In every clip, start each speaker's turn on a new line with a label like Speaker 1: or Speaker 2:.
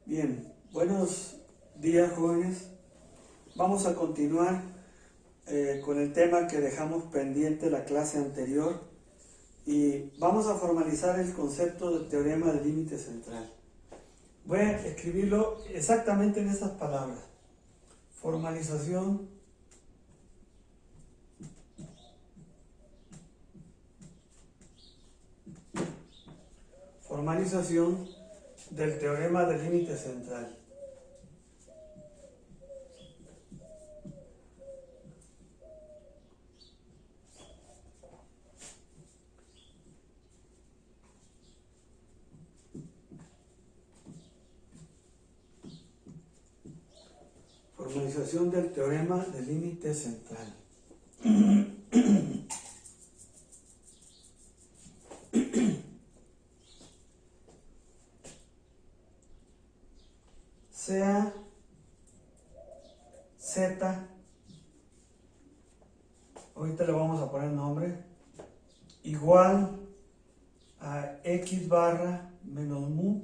Speaker 1: Bien, buenos días jóvenes. Vamos a continuar con el tema que dejamos pendiente la clase anterior y vamos a formalizar el concepto del teorema del límite central. Voy a escribirlo exactamente en estas palabras. Formalización del teorema del límite central. Formalización del teorema del límite central. Sea Z, ahorita le vamos a poner nombre, igual a X barra menos mu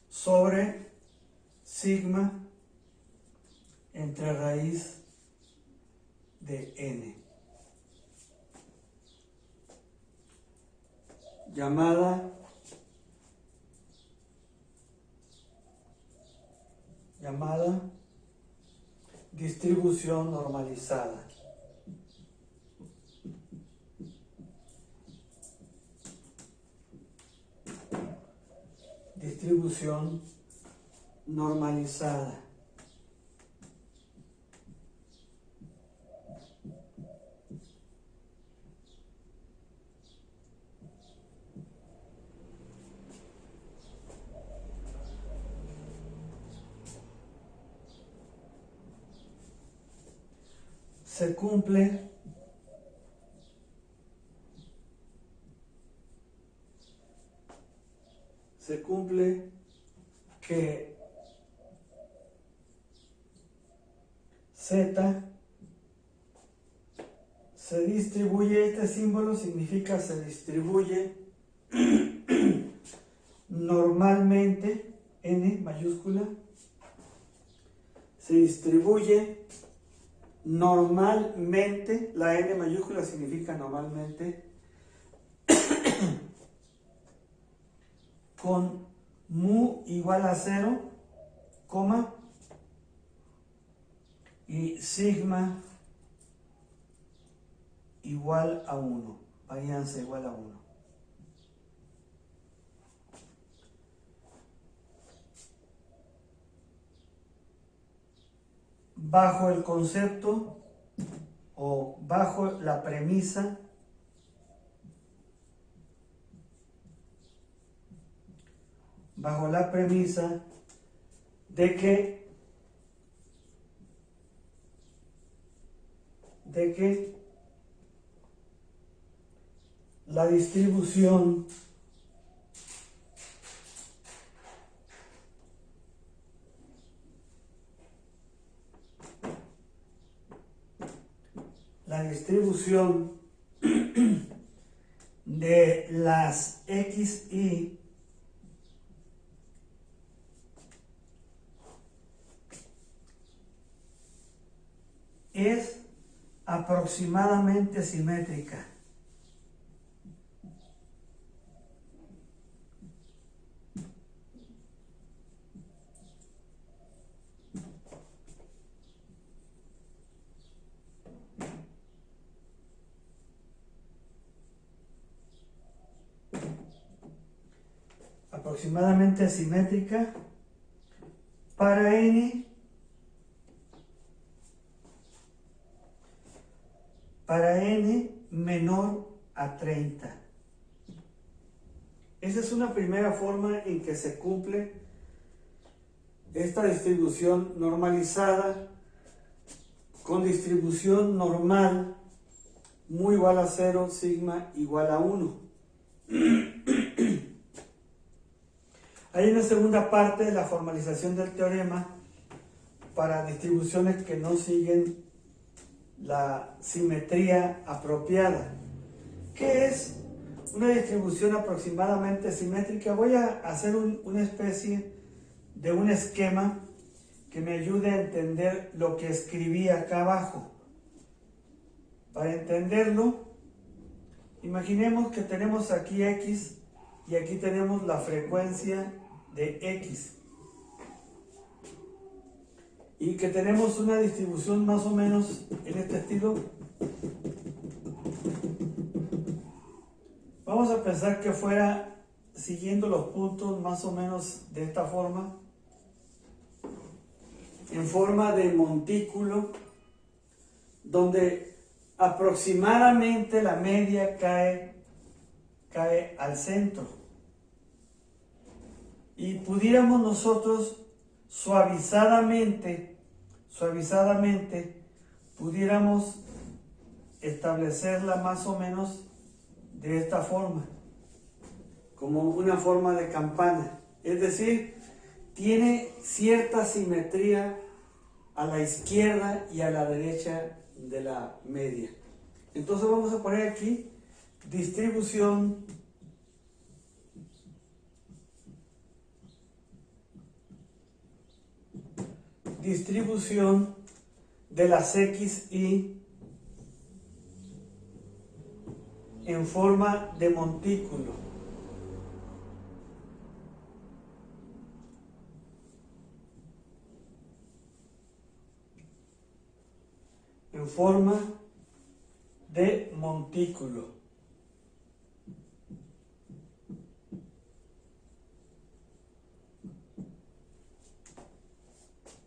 Speaker 1: sobre sigma entre raíz de n, llamada distribución normalizada. Distribución normalizada. Se cumple que Z se distribuye, este símbolo significa se distribuye normalmente, N mayúscula, se distribuye normalmente, la N mayúscula significa normalmente, con mu igual a 0, coma, y sigma igual a 1, varianza igual a 1. Bajo el concepto o bajo la premisa de que la distribución de las xy es aproximadamente simétrica. Aproximadamente simétrica para n menor a 30. Esa es una primera forma en que se cumple esta distribución normalizada con distribución normal mu igual a 0, sigma igual a 1. Hay una segunda parte de la formalización del teorema para distribuciones que no siguen la simetría apropiada, que es una distribución aproximadamente simétrica, voy a hacer una especie de un esquema que me ayude a entender lo que escribí acá abajo. Para entenderlo, imaginemos que tenemos aquí X y aquí tenemos la frecuencia de X. Y que tenemos una distribución más o menos en este estilo. Vamos a pensar que fuera siguiendo los puntos más o menos de esta forma, en forma de montículo, donde aproximadamente la media cae al centro. Y pudiéramos nosotros suavizadamente, pudiéramos establecerla más o menos de esta forma, como una forma de campana. Es decir, tiene cierta simetría a la izquierda y a la derecha de la media. Entonces vamos a poner aquí distribución de las XY en forma de montículo. En forma de montículo.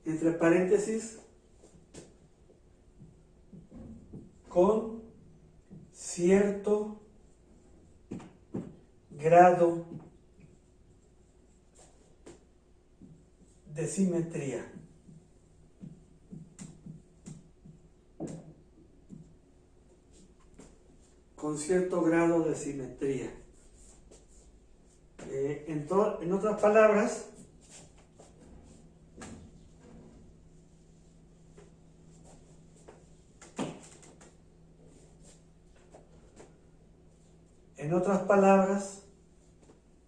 Speaker 1: Entre paréntesis, con cierto grado de simetría. Con cierto grado de simetría. En otras palabras,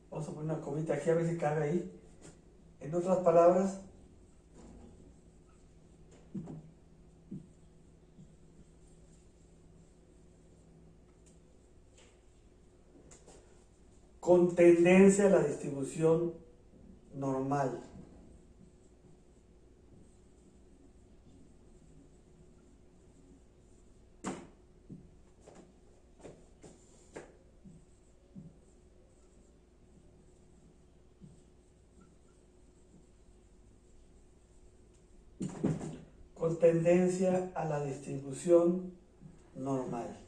Speaker 1: vamos a poner una comita aquí a ver si cabe ahí. En otras palabras, con tendencia a la distribución normal. Con tendencia a la distribución normal.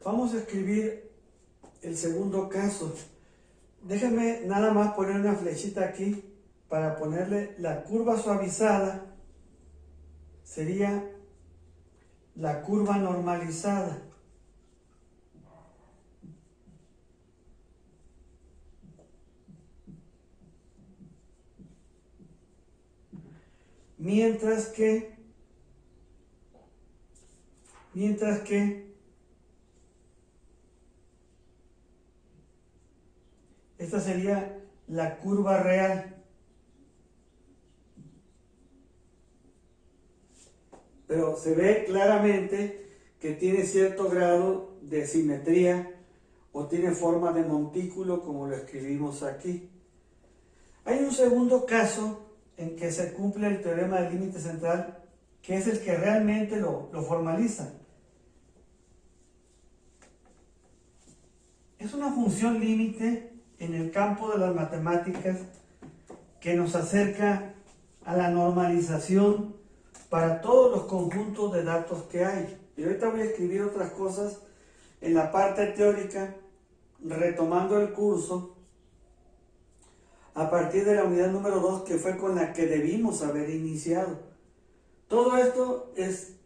Speaker 1: Vamos a escribir el segundo caso. Déjame nada más poner una flechita aquí para ponerle la curva suavizada. Sería la curva normalizada. Mientras que esta sería la curva real. Pero se ve claramente que tiene cierto grado de simetría o tiene forma de montículo, como lo escribimos aquí. Hay un segundo caso en que se cumple el teorema del límite central, que es el que realmente lo formaliza. Es una función límite en el campo de las matemáticas que nos acerca a la normalización para todos los conjuntos de datos que hay. Y ahorita voy a escribir otras cosas en la parte teórica, retomando el curso a partir de la unidad número 2, que fue con la que debimos haber iniciado. Todo esto es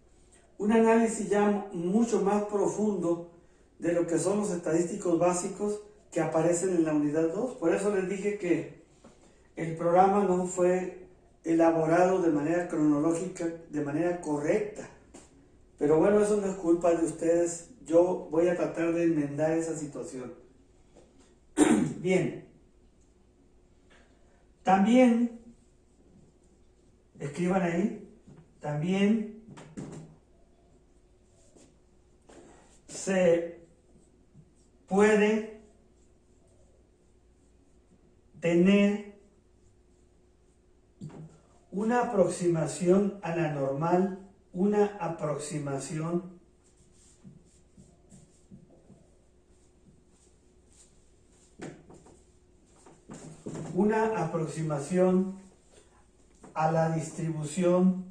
Speaker 1: un análisis ya mucho más profundo de lo que son los estadísticos básicos que aparecen en la unidad 2. Por eso les dije que el programa no fue elaborado de manera cronológica, de manera correcta. Pero bueno, eso no es culpa de ustedes. Yo voy a tratar de enmendar esa situación. Bien. También, escriban ahí, también se puede tener una aproximación a la normal, una aproximación a la distribución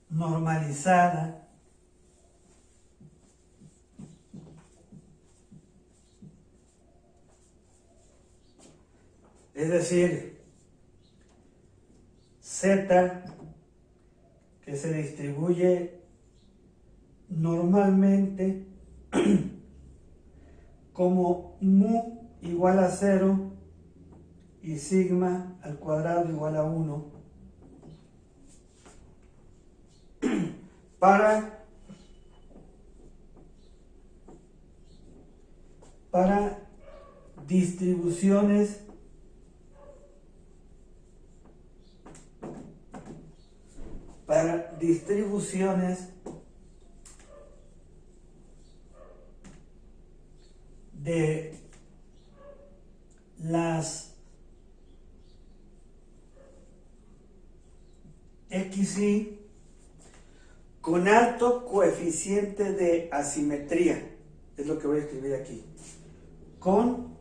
Speaker 1: normalizada es decir, Z que se distribuye normalmente como mu igual a 0 y sigma al cuadrado igual a 1 para distribuciones de las XY con alto coeficiente de asimetría, es lo que voy a escribir aquí, con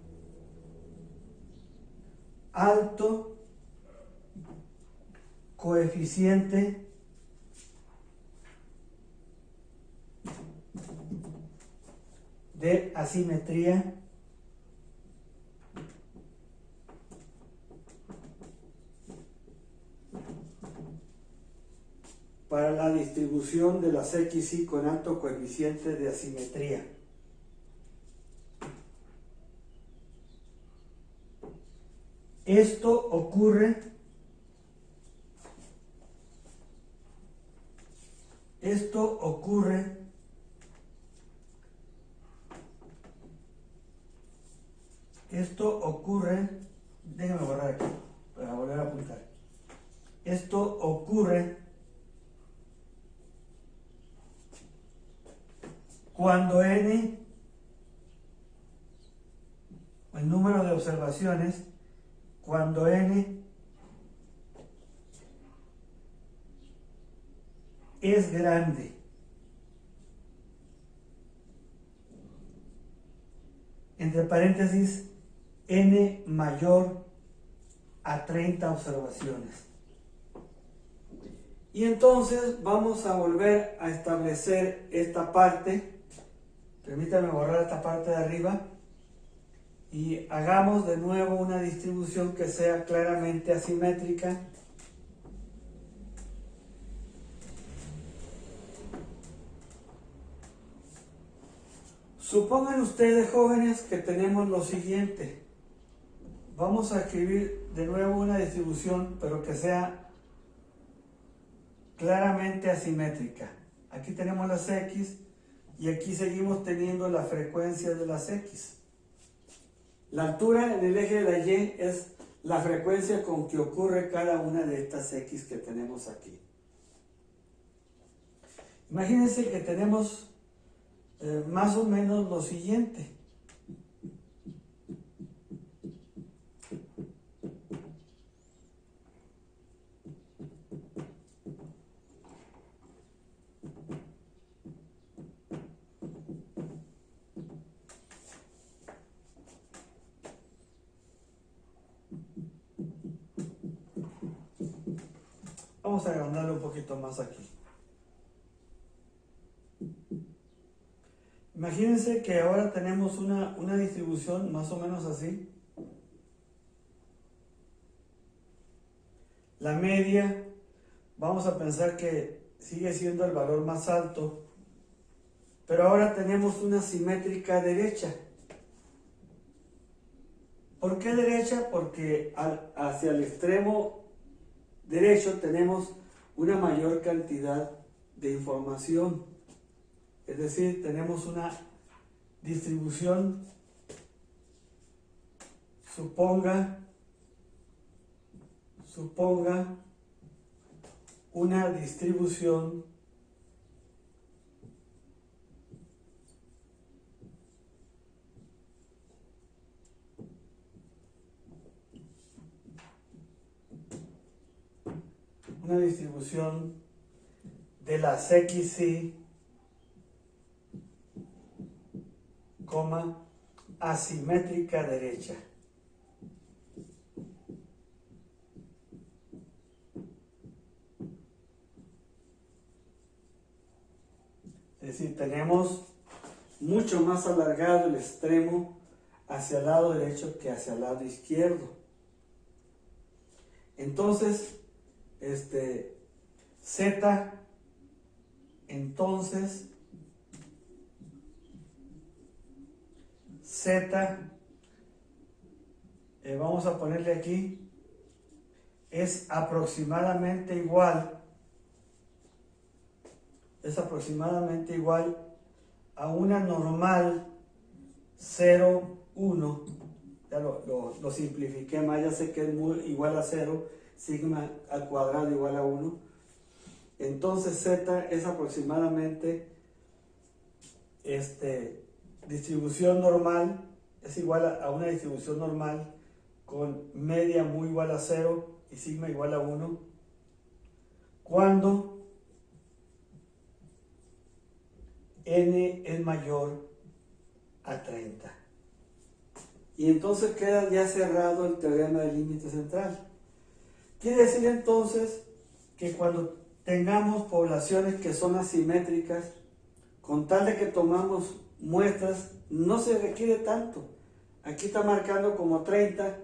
Speaker 1: alto coeficiente de asimetría para la distribución de las XY con alto coeficiente de asimetría. Esto ocurre déjenme borrar aquí para volver a apuntar. Esto ocurre cuando n, el número de observaciones, cuando n es grande. Entre paréntesis, n mayor a 30 observaciones. Y entonces vamos a volver a establecer esta parte. Permítanme borrar esta parte de arriba. Y hagamos de nuevo una distribución que sea claramente asimétrica. Supongan ustedes, jóvenes, que tenemos lo siguiente. Vamos a escribir de nuevo una distribución, pero que sea claramente asimétrica. Aquí tenemos las X y aquí seguimos teniendo la frecuencia de las X. La altura en el eje de la Y es la frecuencia con que ocurre cada una de estas X que tenemos aquí. Imagínense que tenemos más o menos lo siguiente. Vamos a agrandarlo un poquito más aquí. Imagínense que ahora tenemos una distribución más o menos así. La media, vamos a pensar que sigue siendo el valor más alto, pero ahora tenemos una simétrica derecha. ¿Por qué derecha? Porque hacia el extremo derecho tenemos una mayor cantidad de información. Es decir, tenemos una distribución, suponga una distribución de las XY, asimétrica derecha. Es decir, tenemos mucho más alargado el extremo hacia el lado derecho que hacia el lado izquierdo. Entonces, Z, vamos a ponerle aquí, es aproximadamente igual a una normal 0, 1, ya lo simplifiqué más, ya sé que es igual a 0, sigma al cuadrado igual a 1, entonces Z es aproximadamente distribución normal, es igual a una distribución normal con media muy igual a 0 y sigma igual a 1, cuando n es mayor a 30. Y entonces queda ya cerrado el teorema del límite central. Quiere decir entonces que cuando tengamos poblaciones que son asimétricas, con tal de que tomamos muestras, no se requiere tanto. Aquí está marcando como 30.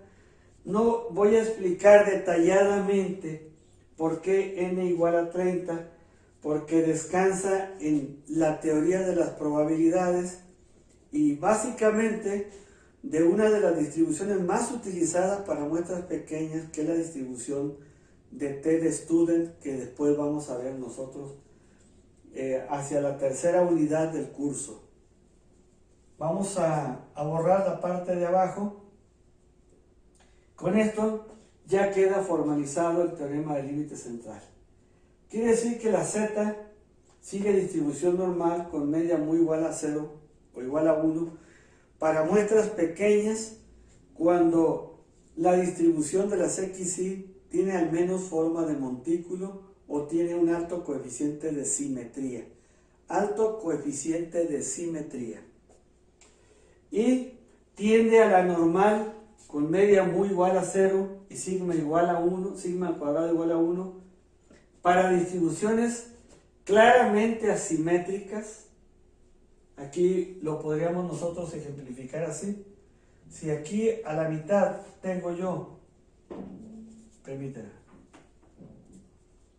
Speaker 1: No voy a explicar detalladamente por qué n igual a 30, porque descansa en la teoría de las probabilidades y básicamente de una de las distribuciones más utilizadas para muestras pequeñas, que es la distribución de T de Student, que después vamos a ver nosotros hacia la tercera unidad del curso. Vamos a borrar la parte de abajo. Con esto ya queda formalizado el teorema del límite central. Quiere decir que la Z sigue distribución normal con media muy igual a 0 o igual a 1 para muestras pequeñas cuando la distribución de las XY tiene al menos forma de montículo o tiene un alto coeficiente de simetría. Alto coeficiente de simetría. Y tiende a la normal con media muy igual a 0 y sigma igual a 1, sigma al cuadrado igual a 1, para distribuciones claramente asimétricas. Aquí lo podríamos nosotros ejemplificar así. Si aquí a la mitad tengo yo, permíteme,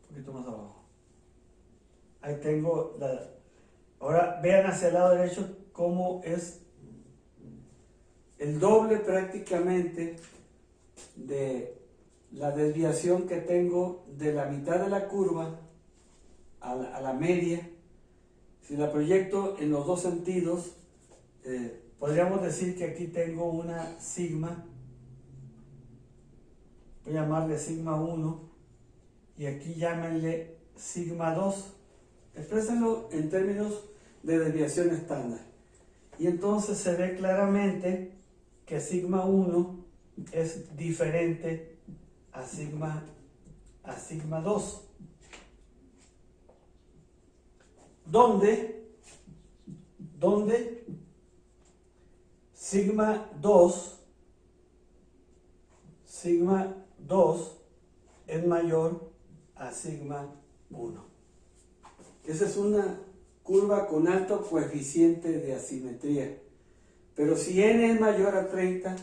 Speaker 1: un poquito más abajo, ahí tengo ahora vean hacia el lado derecho cómo es el doble prácticamente de la desviación que tengo de la mitad de la curva a la media. Si la proyecto en los dos sentidos, podríamos decir que aquí tengo una sigma, voy a llamarle sigma 1, y aquí llámenle sigma 2. Exprésenlo en términos de desviación estándar. Y entonces se ve claramente que sigma 1 es diferente a sigma 2. Donde sigma 2 es mayor a sigma 1. Esa es una curva con alto coeficiente de asimetría. Pero si n es mayor a 30,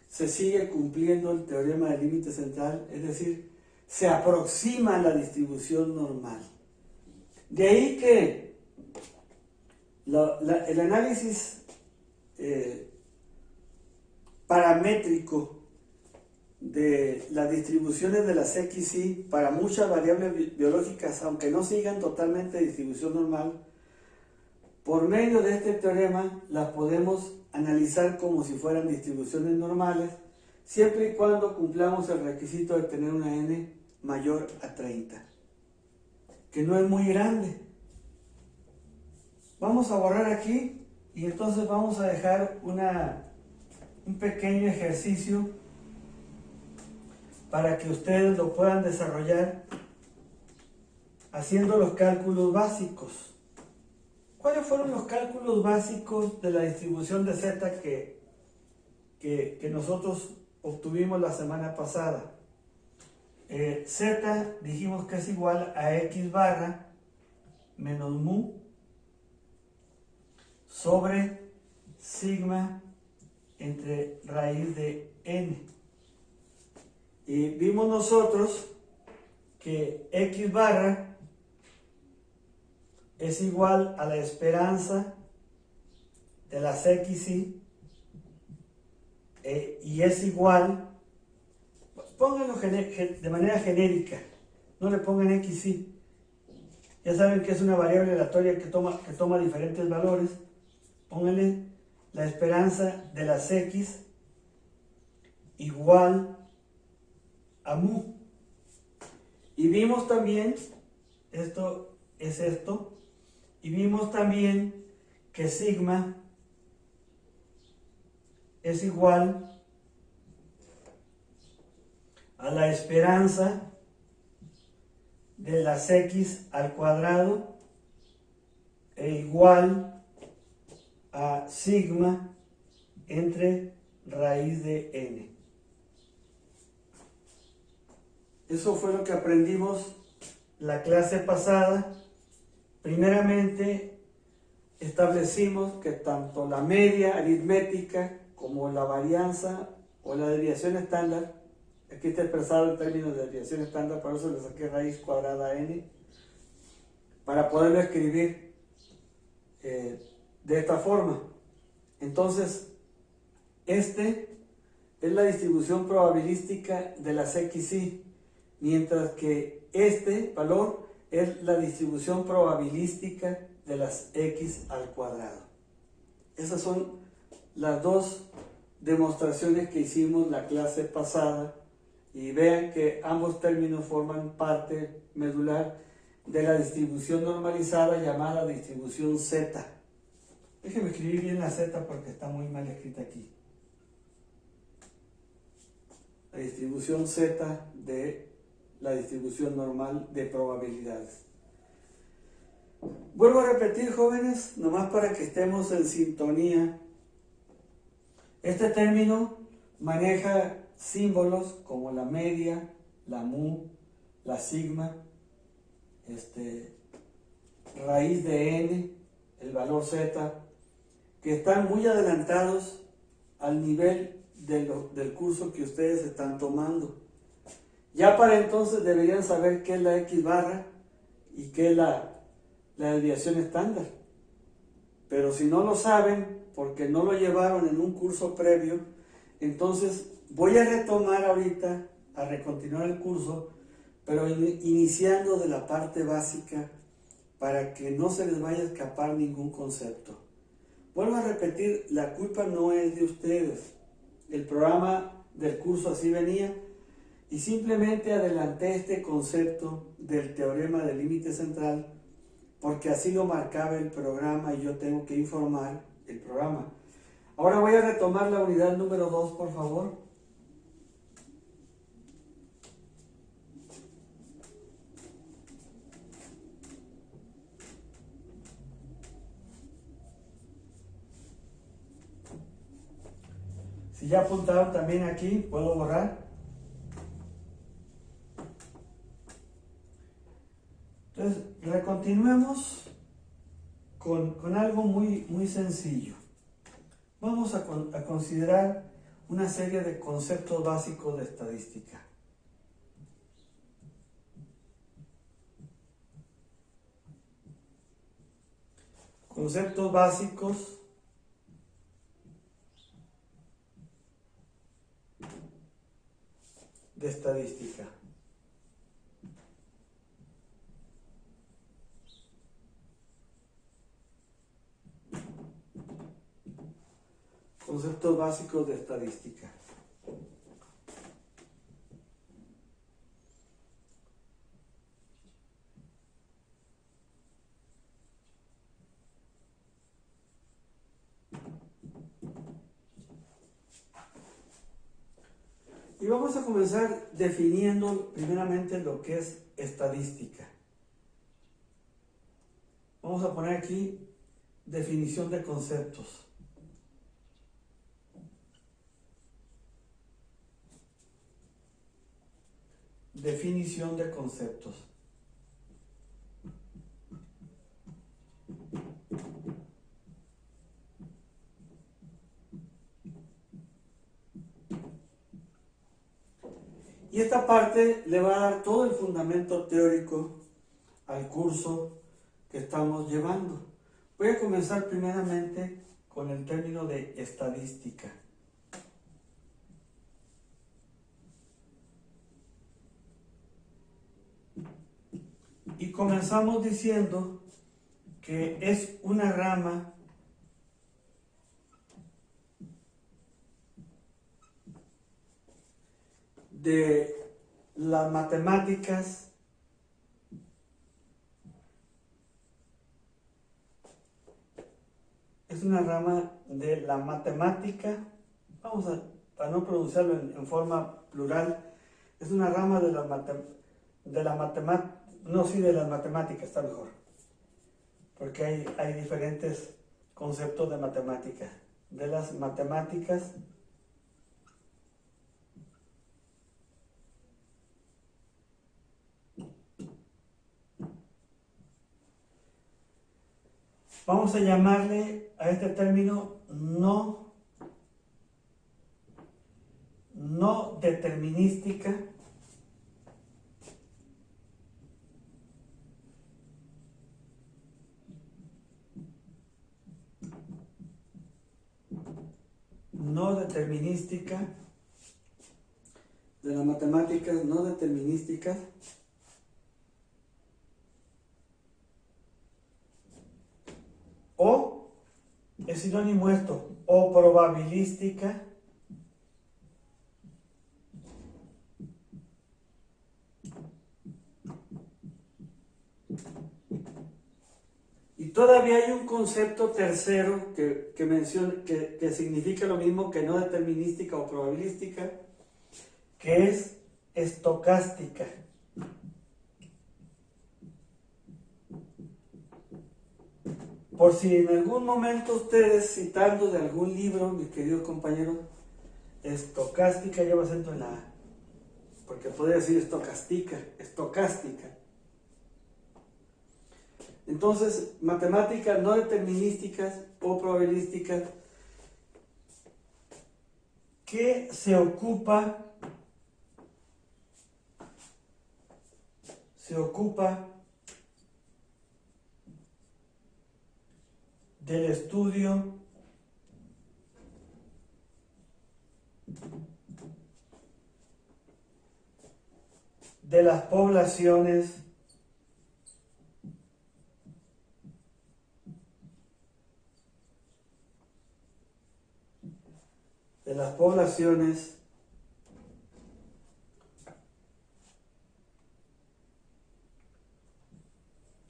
Speaker 1: se sigue cumpliendo el teorema del límite central, es decir, se aproxima a la distribución normal. De ahí que el análisis paramétrico de las distribuciones de las XY para muchas variables biológicas, aunque no sigan totalmente distribución normal, por medio de este teorema las podemos analizar como si fueran distribuciones normales, siempre y cuando cumplamos el requisito de tener una n mayor a 30, que no es muy grande. Vamos a borrar aquí y entonces vamos a dejar un pequeño ejercicio para que ustedes lo puedan desarrollar haciendo los cálculos básicos. ¿Cuáles fueron los cálculos básicos de la distribución de Z que nosotros obtuvimos la semana pasada? Z dijimos que es igual a X barra menos mu sobre sigma entre raíz de n. Y vimos nosotros que X barra es igual a la esperanza de las XY y es igual, pónganlo de manera genérica, no le pongan XY. Ya saben que es una variable aleatoria que toma diferentes valores. Pónganle la esperanza de las X igual a mu. Y vimos también, esto es esto, y vimos también que sigma es igual a la esperanza de las X al cuadrado e igual a sigma entre raíz de n. Eso fue lo que aprendimos la clase pasada. Primeramente, establecimos que tanto la media aritmética como la varianza o la desviación estándar, aquí está expresado en términos de desviación estándar, por eso le saqué raíz cuadrada n, para poderlo escribir de esta forma. Entonces, este es la distribución probabilística de las XY, mientras que este valor es la distribución probabilística de las X al cuadrado. Esas son las dos demostraciones que hicimos la clase pasada, y vean que ambos términos forman parte medular de la distribución normalizada llamada distribución Z. Déjenme escribir bien la Z porque está muy mal escrita aquí. La distribución Z de la distribución normal de probabilidades. Vuelvo a repetir, jóvenes, nomás para que estemos en sintonía. Este término maneja símbolos como la media, la mu, la sigma, raíz de n, el valor z, que están muy adelantados al nivel del curso que ustedes están tomando. Ya para entonces deberían saber qué es la X barra y qué es la desviación estándar. Pero si no lo saben, porque no lo llevaron en un curso previo, entonces voy a retomar ahorita, a recontinuar el curso, pero iniciando de la parte básica para que no se les vaya a escapar ningún concepto. Vuelvo a repetir, la culpa no es de ustedes. El programa del curso así venía y simplemente adelanté este concepto del teorema del límite central porque así lo marcaba el programa y yo tengo que informar el programa. Ahora voy a retomar la unidad número 2, por favor. Si ya apuntaron también aquí, puedo borrar. Entonces, recontinuemos con algo muy sencillo. Vamos a considerar una serie de conceptos básicos de estadística. Conceptos básicos de estadística. Conceptos básicos de estadística. Y vamos a comenzar definiendo primeramente lo que es estadística. Vamos a poner aquí definición de conceptos. Definición de conceptos. Y esta parte le va a dar todo el fundamento teórico al curso que estamos llevando. Voy a comenzar primeramente con el término de estadística. Y comenzamos diciendo que es una rama de las matemáticas de la matemática, vamos a, para no pronunciarlo en forma plural, es una rama de las matemáticas, está mejor, porque hay diferentes conceptos de matemática, de las matemáticas vamos a llamarle a este término no determinística de las matemáticas no determinísticas o es sinónimo esto, o probabilística y todavía hay un concepto tercero que menciona, que significa lo mismo que no determinística o probabilística, que es estocástica. Por si en algún momento ustedes, citando de algún libro, mis queridos compañeros, estocástica lleva acento en la A, porque podría decir estocástica. Entonces, matemáticas no determinísticas o probabilísticas que se ocupa del estudio de las poblaciones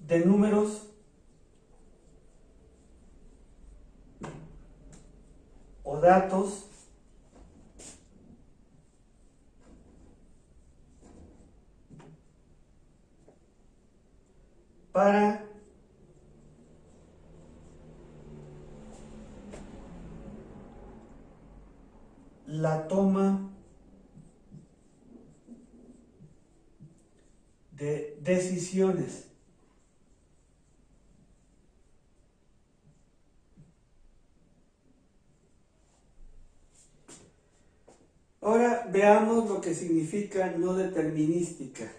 Speaker 1: de números o datos para la toma de decisiones. Ahora veamos lo que significa no determinística.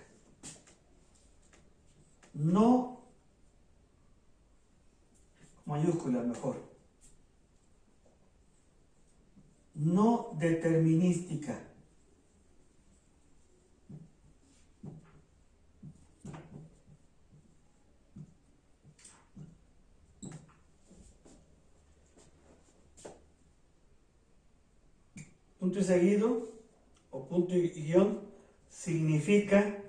Speaker 1: No mayúscula mejor. No determinística. Punto y seguido o punto y guión significa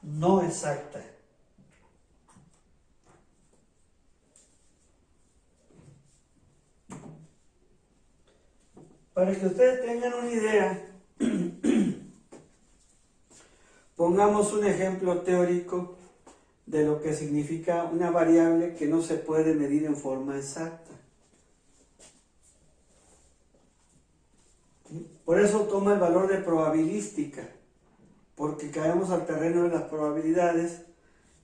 Speaker 1: no exacta. Para que ustedes tengan una idea, pongamos un ejemplo teórico de lo que significa una variable que no se puede medir en forma exacta. Por eso toma el valor de probabilística, porque caemos al terreno de las probabilidades,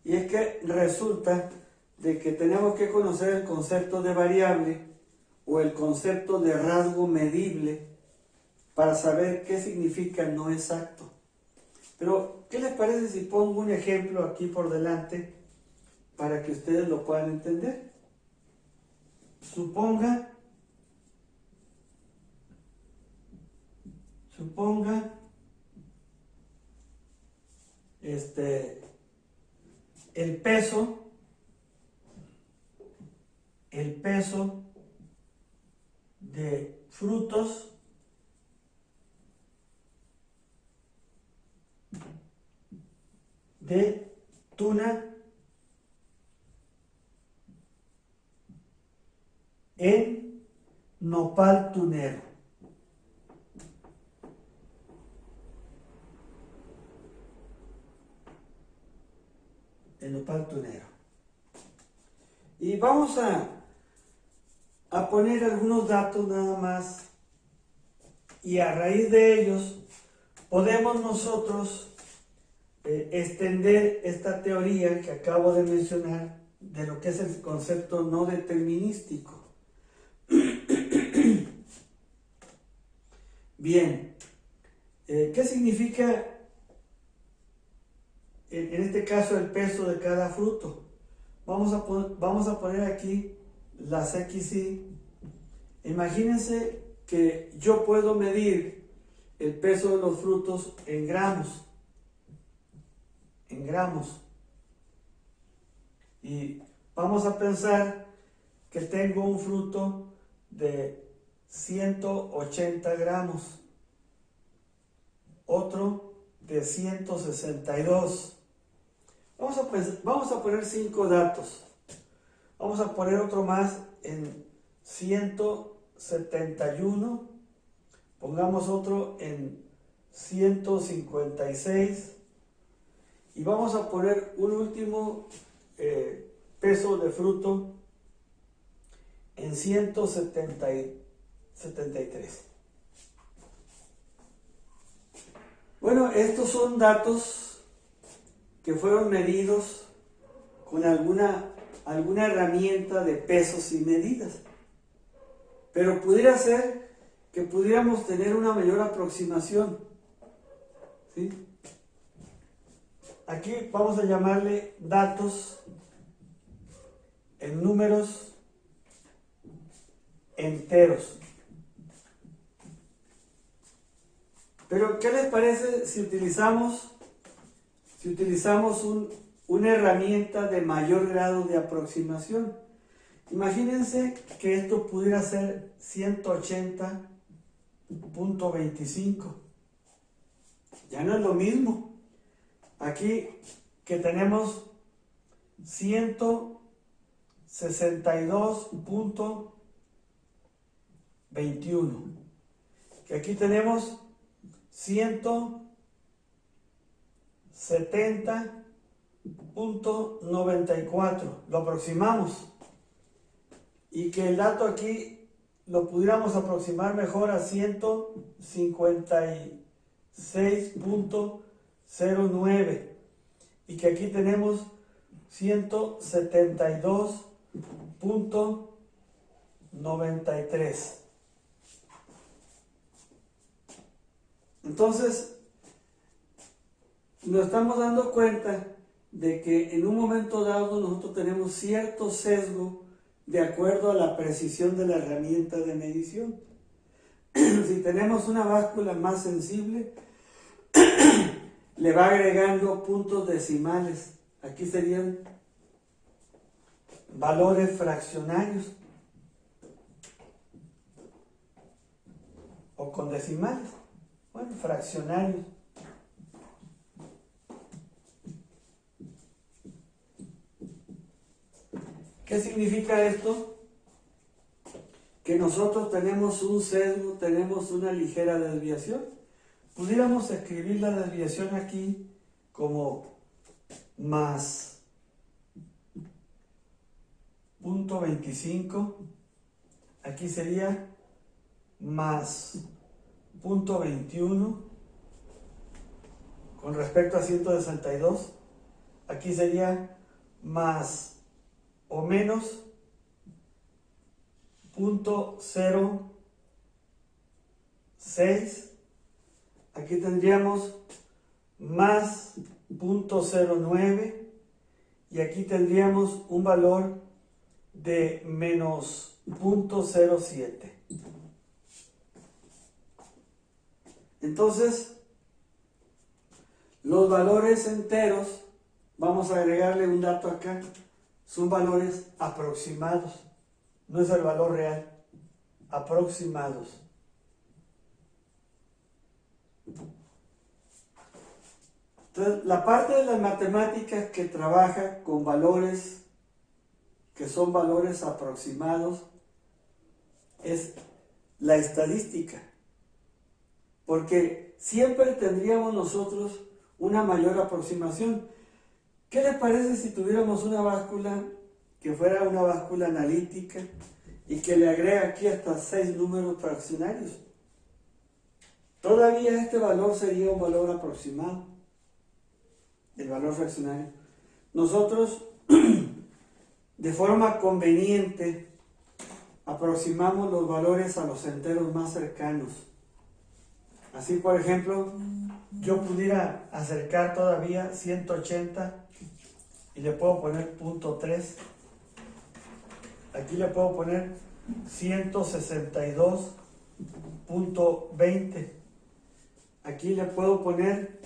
Speaker 1: y es que resulta de que tenemos que conocer el concepto de variable o el concepto de rasgo medible para saber qué significa no exacto. Pero, ¿qué les parece si pongo un ejemplo aquí por delante para que ustedes lo puedan entender? Suponga el peso de frutos de tuna en nopal tunero. El nopal tunero. Y vamos a poner algunos datos nada más, y a raíz de ellos podemos nosotros extender esta teoría que acabo de mencionar de lo que es el concepto no determinístico. Bien, ¿qué significa en este caso el peso de cada fruto? Vamos a poner aquí las XY. Imagínense que yo puedo medir el peso de los frutos en gramos. Y vamos a pensar que tengo un fruto de 180 gramos, otro de 162. Vamos a poner 5 datos. Vamos a poner otro más en 171. Pongamos otro en 156. Y vamos a poner un último peso de fruto en 173. Bueno, estos son datos que fueron medidos con alguna herramienta de pesos y medidas. Pero pudiera ser que pudiéramos tener una mayor aproximación, ¿sí? Aquí vamos a llamarle datos en números enteros. Pero, ¿qué les parece si utilizamos una herramienta de mayor grado de aproximación? Imagínense que esto pudiera ser 180.25. Ya no es lo mismo. Aquí que tenemos 162.21. Que aquí tenemos 170.94. Lo aproximamos. Y que el dato aquí lo pudiéramos aproximar mejor a 156.09. Y que aquí tenemos 172.93. Entonces, nos estamos dando cuenta de que en un momento dado nosotros tenemos cierto sesgo de acuerdo a la precisión de la herramienta de medición. Si tenemos una báscula más sensible, le va agregando puntos decimales. Aquí serían valores fraccionarios o con decimales. Bueno, fraccionarios. ¿Qué significa esto? Que nosotros tenemos un sesgo, tenemos una ligera desviación. Pudiéramos escribir la desviación aquí como más 0.25, aquí sería más 0.21 con respecto a 162, aquí sería más o menos 0.06, aquí tendríamos más 0.09 y aquí tendríamos un valor de menos 0.07. Entonces, los valores enteros, vamos a agregarle un dato acá, son valores aproximados, no es el valor real, aproximados. Entonces, la parte de las matemáticas que trabaja con valores que son valores aproximados es la estadística, porque siempre tendríamos nosotros una mayor aproximación. ¿Qué les parece si tuviéramos una báscula que fuera una báscula analítica y que le agrega aquí hasta 6 números fraccionarios? Todavía este valor sería un valor aproximado, el valor fraccionario. Nosotros de forma conveniente aproximamos los valores a los enteros más cercanos. Así, por ejemplo, yo pudiera acercar todavía 180 y le puedo poner 0.3. Aquí le puedo poner 162.20. Aquí le puedo poner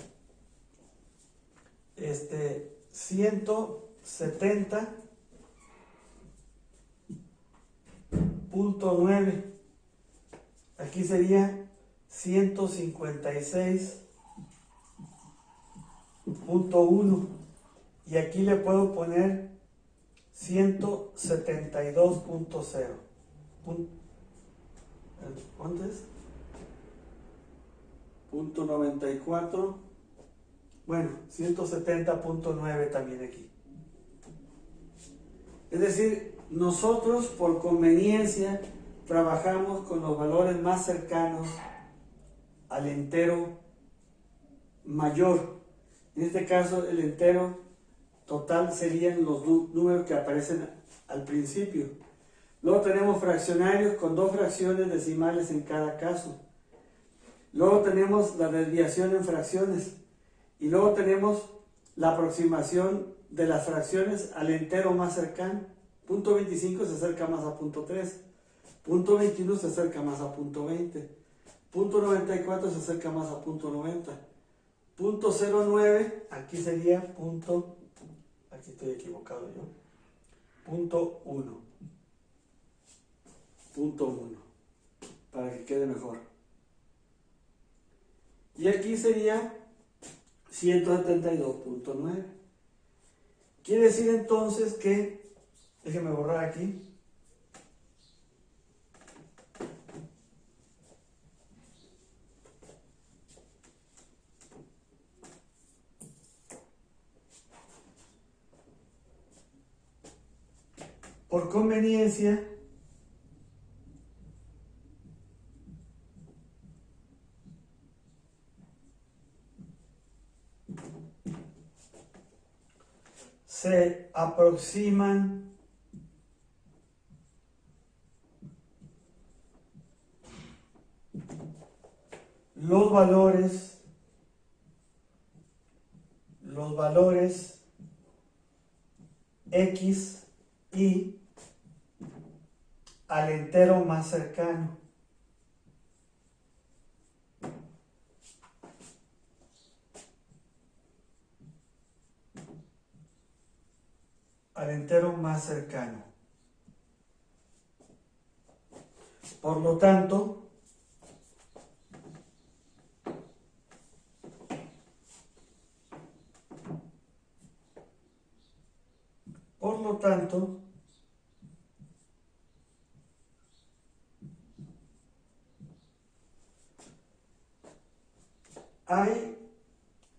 Speaker 1: 170.9. Aquí sería 156.1 y aquí le puedo poner 172.0. ¿Cuánto es? 0.94. Bueno, 170.9 también aquí. Es decir, nosotros por conveniencia trabajamos con los valores más cercanos al entero mayor. En este caso, el entero total serían los números que aparecen al principio. Luego tenemos fraccionarios con 2 fracciones decimales en cada caso. Luego tenemos la desviación en fracciones. Y luego tenemos la aproximación de las fracciones al entero más cercano. 0.25 se acerca más a 0.3. 0.21 se acerca más a 0.20. 0.94 se acerca más a 0.90. 0.09, aquí sería aquí estoy equivocado yo. 0.1. 0.1. Para que quede mejor. Y aquí sería 172.9. Quiere decir entonces que, déjenme borrar aquí, por conveniencia, se aproximan los valores los valores x, y al entero más cercano. Al entero más cercano. Por lo tanto,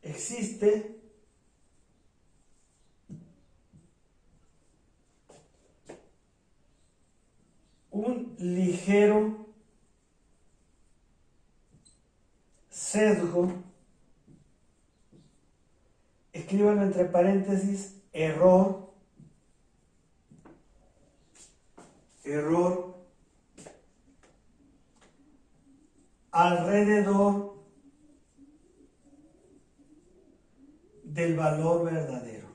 Speaker 1: existe un ligero sesgo, escríbanlo entre paréntesis, error alrededor del valor verdadero.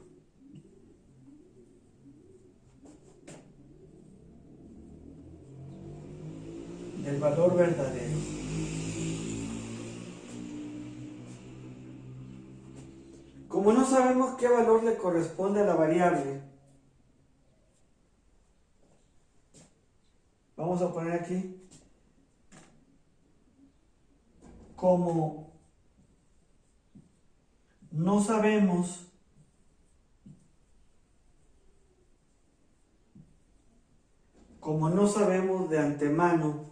Speaker 1: Del valor verdadero. Como no sabemos qué valor le corresponde a la variable, vamos a poner aquí como no sabemos de antemano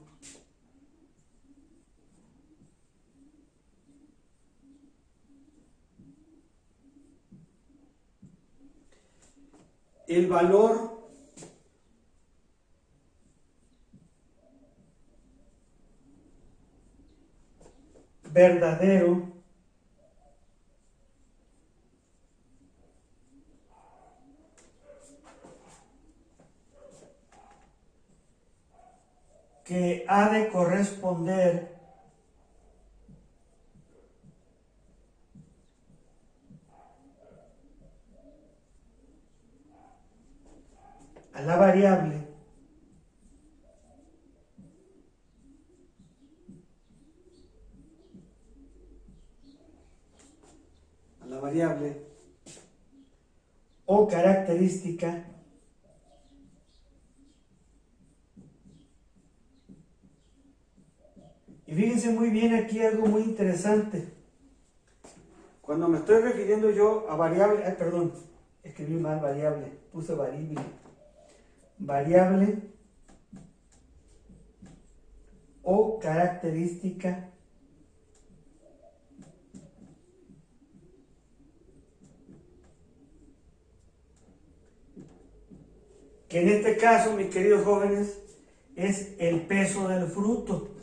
Speaker 1: el valor verdadero que ha de corresponder a la variable o característica y fíjense muy bien aquí algo muy interesante. Cuando me estoy refiriendo yo a variable, perdón, escribí mal variable, puse variable. Variable o característica que en este caso, mis queridos jóvenes, es el peso del fruto.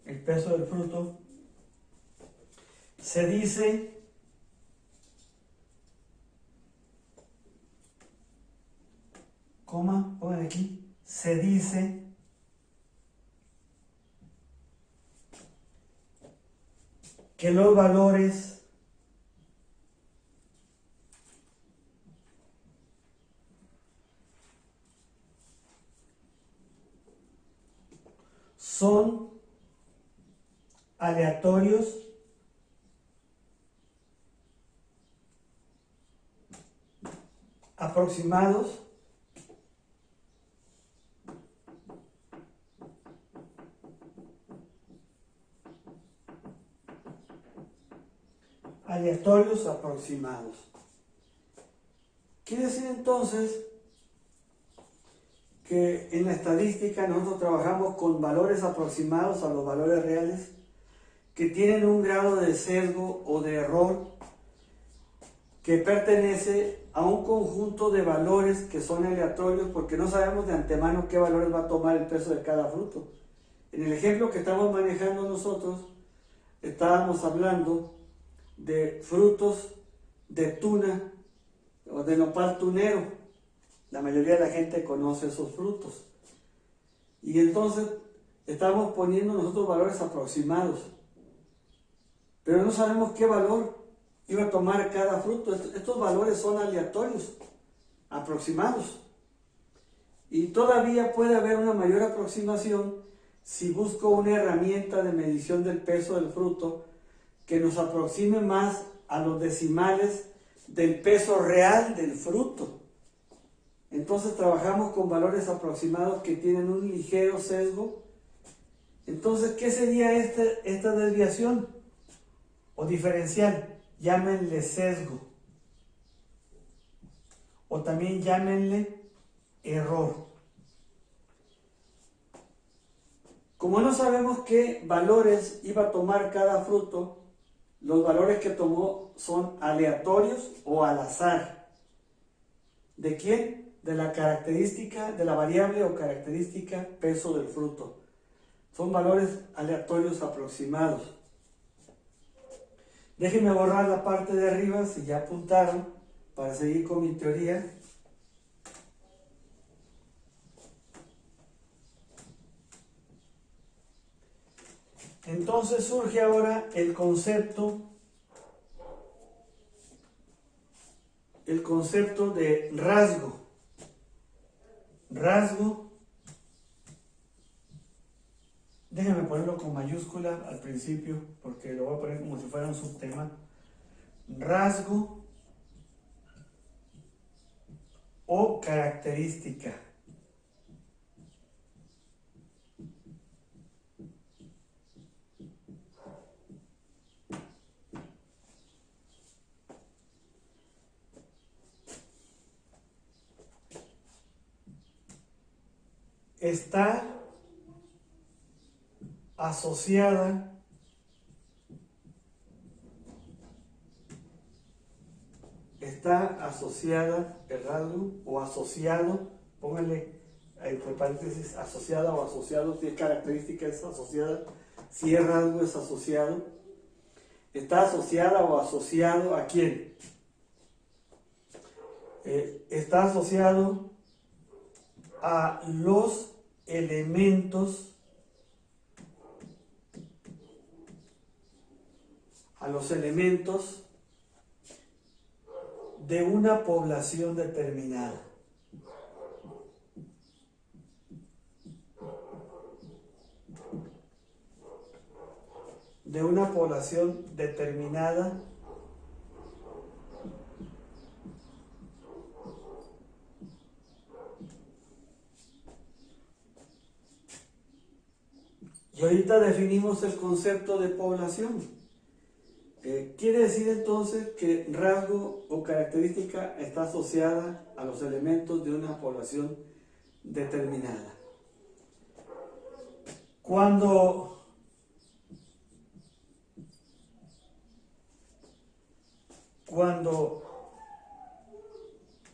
Speaker 1: El peso del fruto se dice pongan aquí, se dice que los valores son aleatorios aproximados aproximados. Quiere decir entonces que en la estadística nosotros trabajamos con valores aproximados a los valores reales que tienen un grado de sesgo o de error que pertenece a un conjunto de valores que son aleatorios porque no sabemos de antemano qué valores va a tomar el peso de cada fruto. En el ejemplo que estamos manejando nosotros, estábamos hablando de frutos de tuna o de nopal tunero. La mayoría de la gente conoce esos frutos. Y entonces estamos poniendo nosotros valores aproximados, pero no sabemos qué valor iba a tomar cada fruto. Estos valores son aleatorios, aproximados. Y todavía puede haber una mayor aproximación si busco una herramienta de medición del peso del fruto que nos aproxime más a los decimales del peso real del fruto. Entonces trabajamos con valores aproximados que tienen un ligero sesgo. Entonces, ¿qué sería esta desviación o diferencial? Llámenle sesgo o también llámenle error. Como no sabemos qué valores iba a tomar cada fruto, los valores que tomó son aleatorios o al azar. ¿De quién? De la característica, de la variable o característica peso del fruto. Son valores aleatorios aproximados. Déjenme borrar la parte de arriba si ya apuntaron para seguir con mi teoría. Entonces surge ahora el concepto de rasgo. Rasgo, déjenme ponerlo con mayúscula al principio porque lo voy a poner como si fuera un subtema. Rasgo o característica. Está asociada el rasgo o asociado, pónganle entre paréntesis asociada o asociado, si es característica es asociada, si es rasgo es asociado. Está asociada o asociado ¿a quién? Está asociado a los elementos de una población determinada. De una población determinada y ahorita definimos el concepto de población. Quiere decir entonces que rasgo o característica está asociada a los elementos de una población determinada. Cuando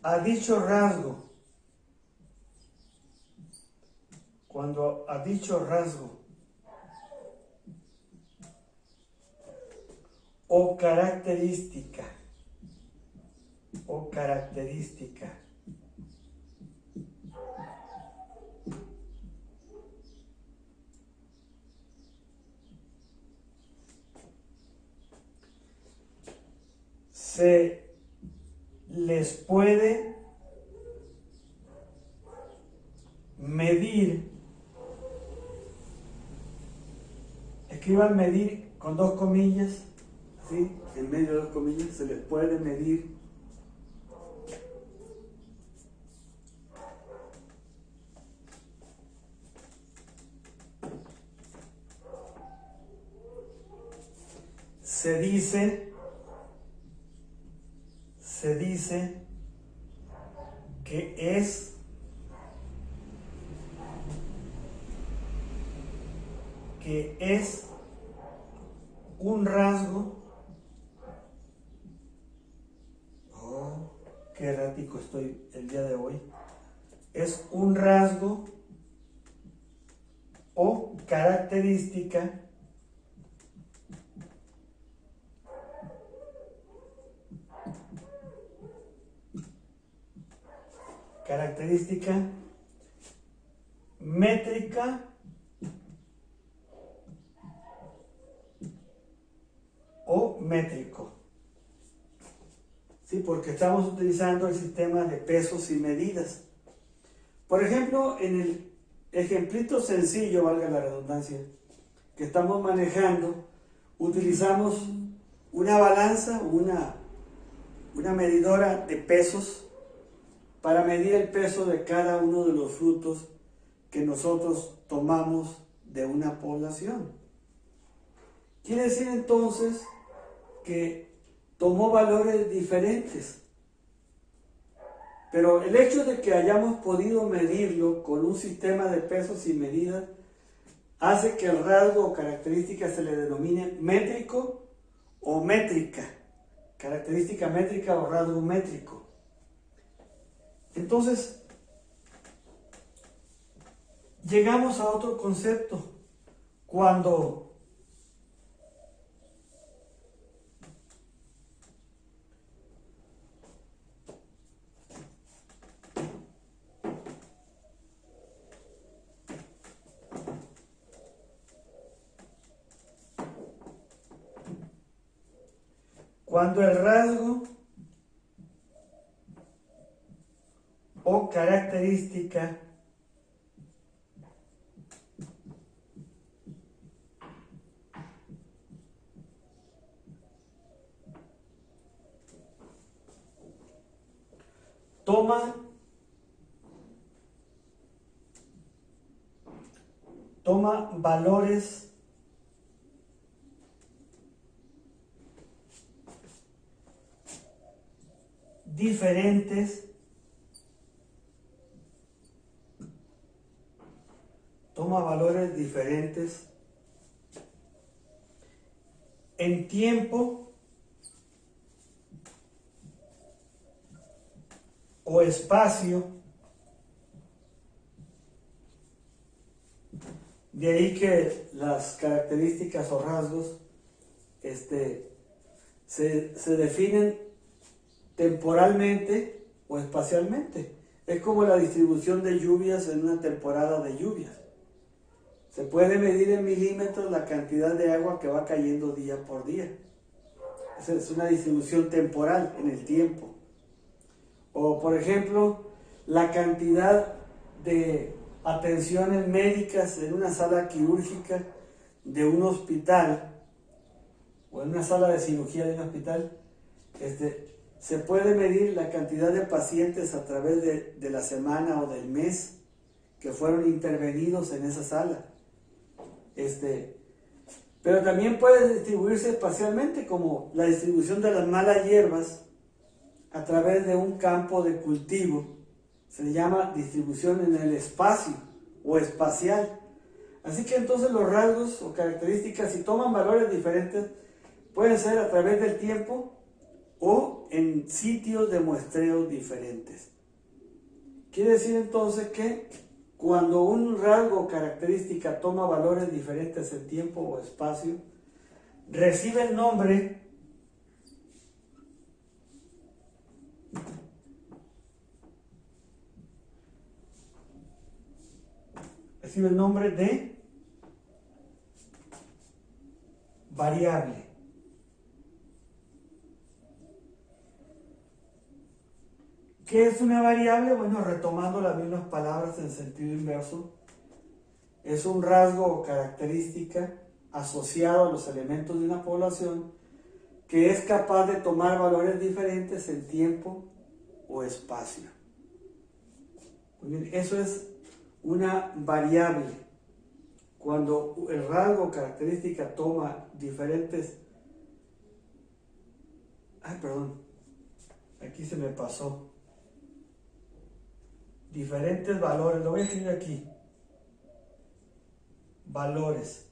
Speaker 1: a dicho rasgo o característica se les puede medir, escriban medir con dos comillas, ¿sí? En medio de dos comillas, se les puede medir se dice que es un rasgo. Oh, qué errático estoy el día de hoy. Es un rasgo o característica métrica o métrico. Sí, porque estamos utilizando el sistema de pesos y medidas. Por ejemplo, en el ejemplito sencillo, valga la redundancia, que estamos manejando, utilizamos una balanza, una medidora de pesos para medir el peso de cada uno de los frutos que nosotros tomamos de una población. Quiere decir entonces que tomó valores diferentes. Pero el hecho de que hayamos podido medirlo con un sistema de pesos y medidas hace que el rasgo o característica se le denomine métrico o métrica, característica métrica o rasgo métrico. Entonces, llegamos a otro concepto. Cuando el rasgo o característica toma valores diferentes, en tiempo o espacio. De ahí que las características o rasgos se definen temporalmente o espacialmente. Es como la distribución de lluvias en una temporada de lluvias. Se puede medir en milímetros la cantidad de agua que va cayendo día por día. Esa es una distribución temporal en el tiempo. O, por ejemplo, la cantidad de atenciones médicas en una sala quirúrgica de un hospital o en una sala de cirugía de un hospital. Se puede medir la cantidad de pacientes a través de la semana o del mes que fueron intervenidos en esa sala. Pero también puede distribuirse espacialmente, como la distribución de las malas hierbas a través de un campo de cultivo. Se le llama distribución en el espacio o espacial. Así que entonces los rasgos o características, si toman valores diferentes, pueden ser a través del tiempo o en sitios de muestreo diferentes. Quiere decir entonces que cuando un rasgo o característica toma valores diferentes en tiempo o espacio, recibe el nombre de variable. ¿Qué es una variable? Bueno, retomando las mismas palabras en sentido inverso, es un rasgo o característica asociado a los elementos de una población que es capaz de tomar valores diferentes en tiempo o espacio. Muy bien, eso es una variable. Cuando el rasgo o característica toma diferentes... aquí se me pasó. Diferentes valores, lo voy a escribir aquí. Valores.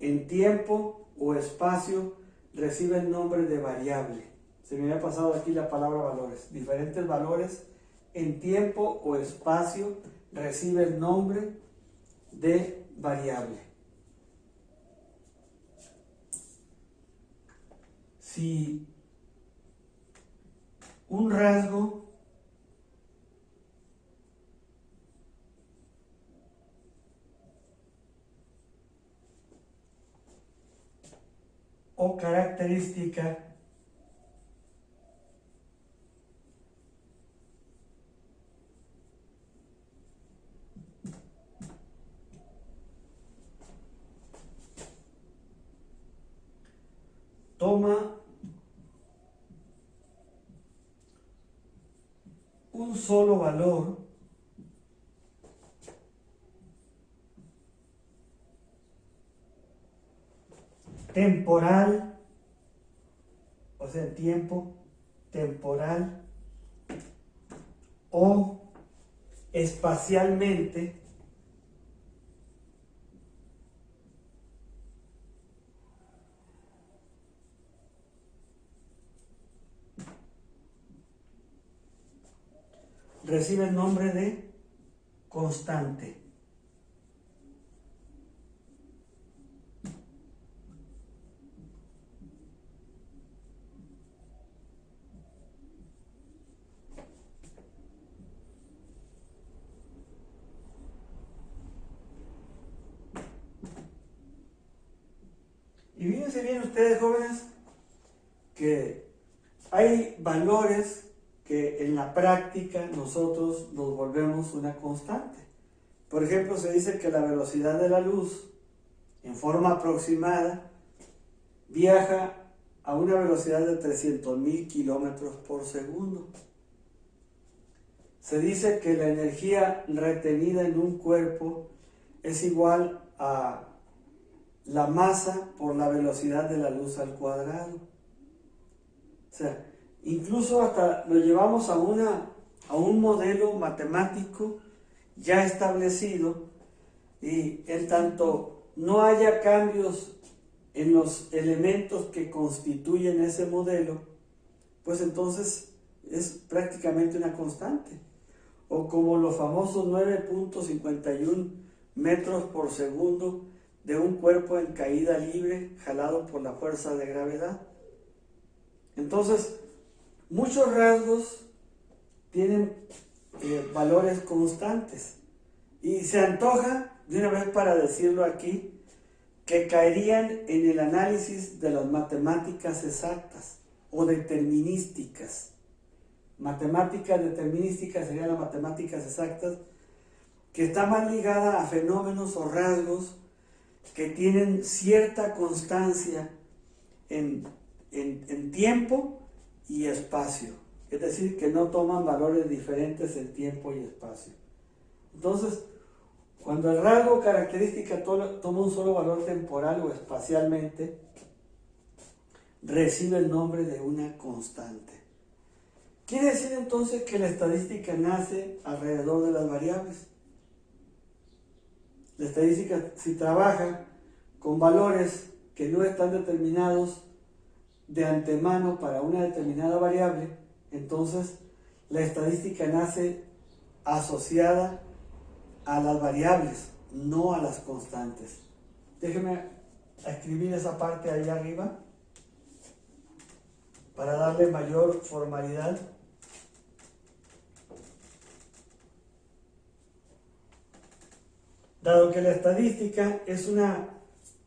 Speaker 1: En tiempo o espacio recibe el nombre de variable. Se me había pasado aquí la palabra valores. Diferentes valores en tiempo o espacio recibe el nombre de variable. Si un rasgo o característica toma un solo valor temporal, o sea, tiempo temporal o espacialmente recibe el nombre de constante. Y fíjense bien ustedes, jóvenes, que hay valores que en la práctica nosotros nos volvemos una constante. Por ejemplo, se dice que la velocidad de la luz, en forma aproximada, viaja a una velocidad de 300.000 kilómetros por segundo. Se dice que la energía retenida en un cuerpo es igual a la masa por la velocidad de la luz al cuadrado. O sea, incluso hasta lo llevamos a un modelo matemático ya establecido, y en tanto no haya cambios en los elementos que constituyen ese modelo, pues entonces es prácticamente una constante. O como los famosos 9.51 metros por segundo de un cuerpo en caída libre jalado por la fuerza de gravedad. Entonces, muchos rasgos tienen valores constantes, y se antoja, de una vez para decirlo aquí, que caerían en el análisis de las matemáticas exactas o determinísticas. Matemáticas determinísticas serían las matemáticas exactas, que está más ligada a fenómenos o rasgos que tienen cierta constancia en tiempo y espacio, es decir, que no toman valores diferentes en tiempo y espacio. Entonces, cuando el rasgo o característica toma un solo valor temporal o espacialmente, recibe el nombre de una constante. Quiere decir entonces que la estadística nace alrededor de las variables. La estadística, si trabaja con valores que no están determinados de antemano para una determinada variable, entonces la estadística nace asociada a las variables, no a las constantes. Déjenme escribir esa parte ahí arriba para darle mayor formalidad. Dado que la estadística es una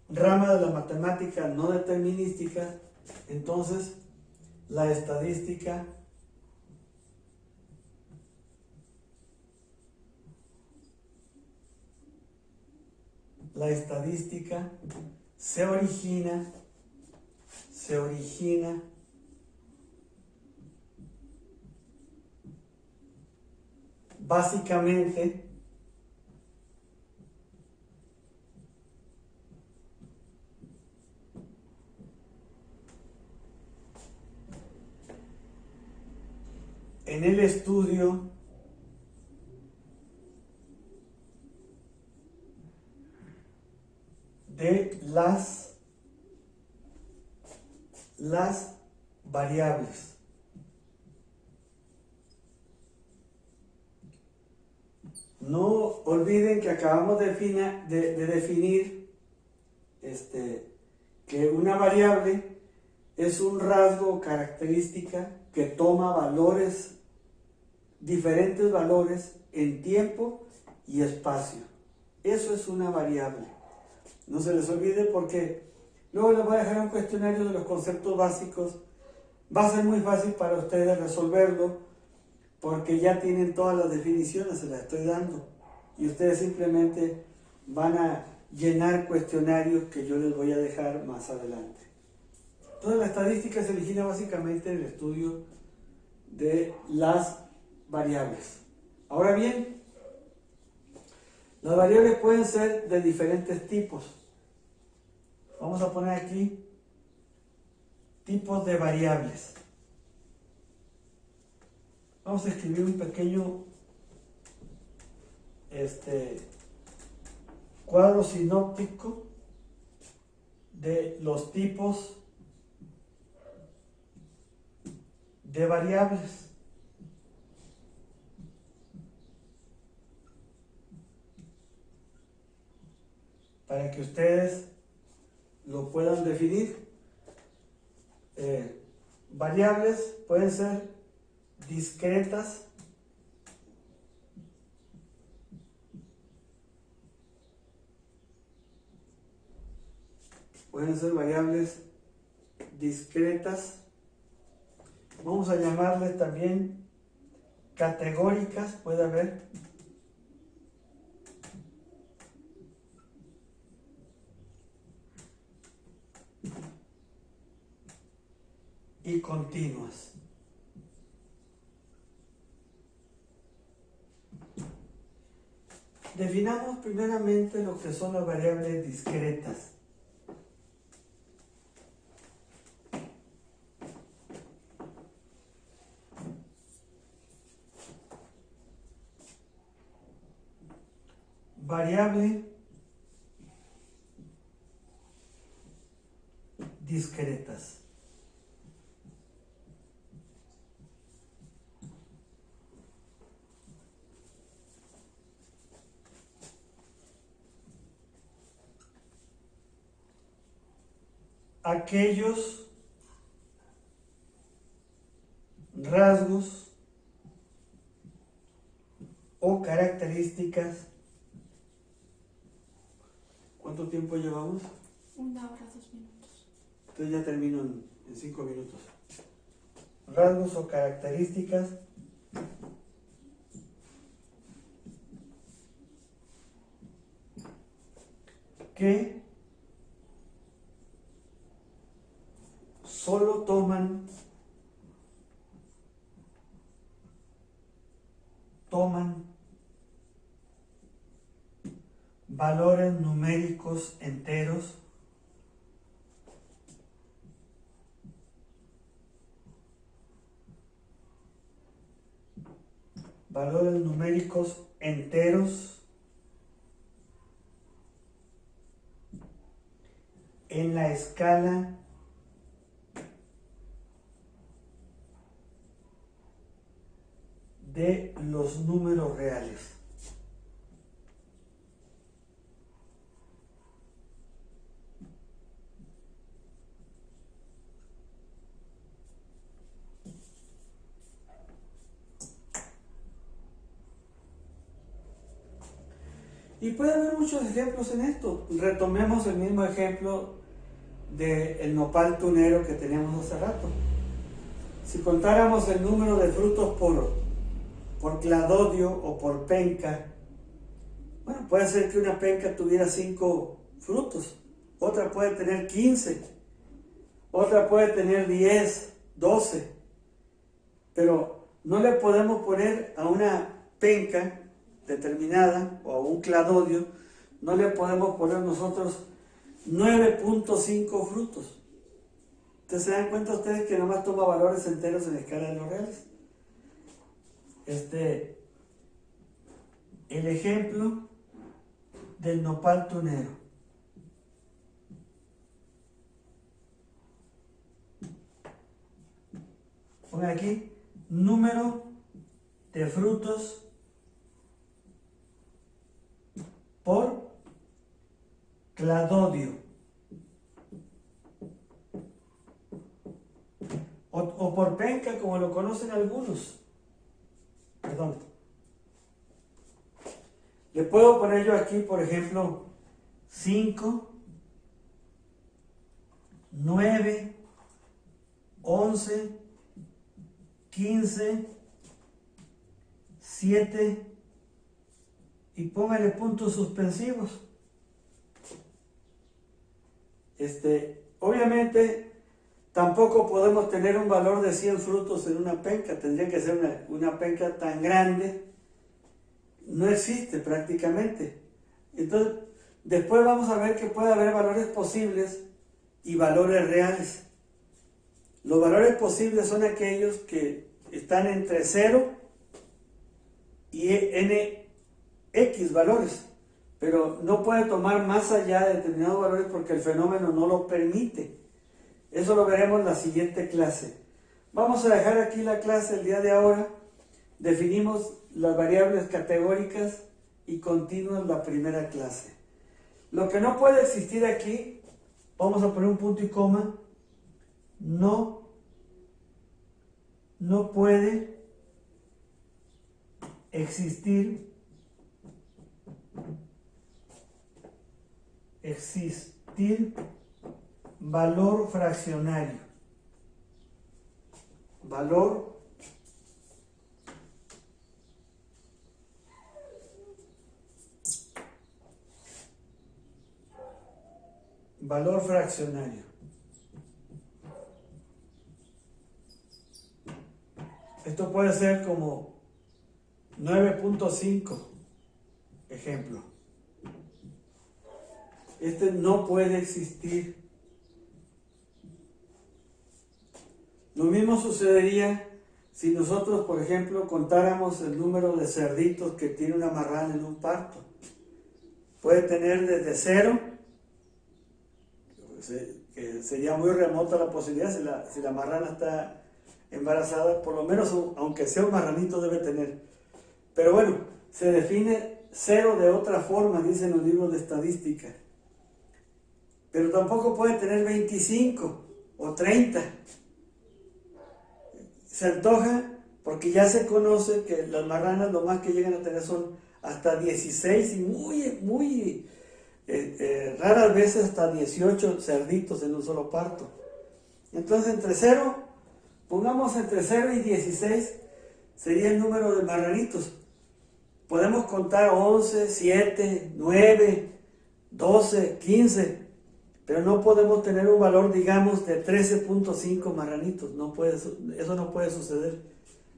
Speaker 1: rama de la matemática no determinística, entonces la estadística se origina básicamente en el estudio de las variables. No olviden que acabamos de definir que una variable es un rasgo o característica que toma valores, diferentes valores en tiempo y espacio. Eso es una variable. No se les olvide, porque Luego les voy a dejar un cuestionario de los conceptos básicos. Va a ser muy fácil para ustedes resolverlo porque ya tienen todas las definiciones, se las estoy dando. Y ustedes simplemente van a llenar cuestionarios que yo les voy a dejar más adelante. Entonces la estadística se origina básicamente en el estudio de las variables. Ahora bien, las variables pueden ser de diferentes tipos. Vamos a poner aquí tipos de variables. Vamos a escribir un pequeño cuadro sinóptico de los tipos de variables. Para que ustedes lo puedan definir. Variables pueden ser discretas, vamos a llamarles también categóricas, puede haber, y continuas. Definamos primeramente lo que son las variables discretas. Variable discretas. Aquellos rasgos o características. ¿Cuánto tiempo llevamos?
Speaker 2: 1 hora, 2 minutos.
Speaker 1: Entonces ya termino en 5 minutos. Rasgos o características que solo toman valores numéricos enteros en la escala de los números reales. Y puede haber muchos ejemplos en esto. Retomemos el mismo ejemplo del nopal tunero que teníamos hace rato. Si contáramos el número de frutos por cladodio o por penca, bueno, puede ser que una penca tuviera 5 frutos, otra puede tener 15, otra puede tener 10, 12, pero no le podemos poner a una penca determinada o a un cladodio, no le podemos poner nosotros 9.5 frutos. Entonces se dan cuenta ustedes que nomás toma valores enteros en la escala de los reales. El ejemplo del nopal tunero. Pongan aquí número de frutos por cladodio o por penca, como lo conocen algunos. Perdón. Le puedo poner yo aquí, por ejemplo, 5 9, 11, 15, 7 y póngale puntos suspensivos. Obviamente tampoco podemos tener un valor de 100 frutos en una penca, tendría que ser una penca tan grande, no existe prácticamente. Entonces, después vamos a ver que puede haber valores posibles y valores reales. Los valores posibles son aquellos que están entre 0 y nx valores, pero no puede tomar más allá de determinados valores porque el fenómeno no lo permite. Eso lo veremos en la siguiente clase. Vamos a dejar aquí la clase el día de ahora. Definimos las variables categóricas y continuas la primera clase. Lo que no puede existir aquí, vamos a poner un punto y coma, no puede existir valor fraccionario. Valor fraccionario. Esto puede ser como 9.5, ejemplo. Este no puede existir. Lo mismo sucedería si nosotros, por ejemplo, contáramos el número de cerditos que tiene una marrana en un parto. Puede tener desde 0, que sería muy remota la posibilidad si la marrana está embarazada, por lo menos aunque sea un marranito debe tener. Pero bueno, se define 0 de otra forma, dicen los libros de estadística. Pero tampoco puede tener 25 o 30. Se antoja porque ya se conoce que las marranas lo más que llegan a tener son hasta 16 y muy raras veces hasta 18 cerditos en un solo parto. Entonces pongamos entre 0 y 16 sería el número de marranitos. Podemos contar 11, 7, 9, 12, 15, pero no podemos tener un valor, digamos, de 13.5 marranitos. Eso no puede suceder,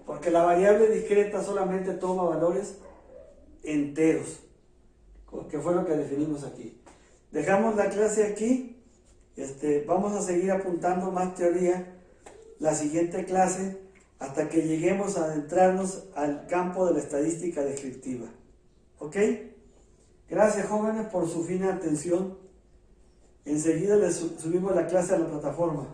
Speaker 1: porque la variable discreta solamente toma valores enteros, que fue lo que definimos aquí. Dejamos la clase aquí. Vamos a seguir apuntando más teoría la siguiente clase hasta que lleguemos a adentrarnos al campo de la estadística descriptiva. ¿Ok? Gracias, jóvenes, por su fina atención. Enseguida les subimos la clase a la plataforma.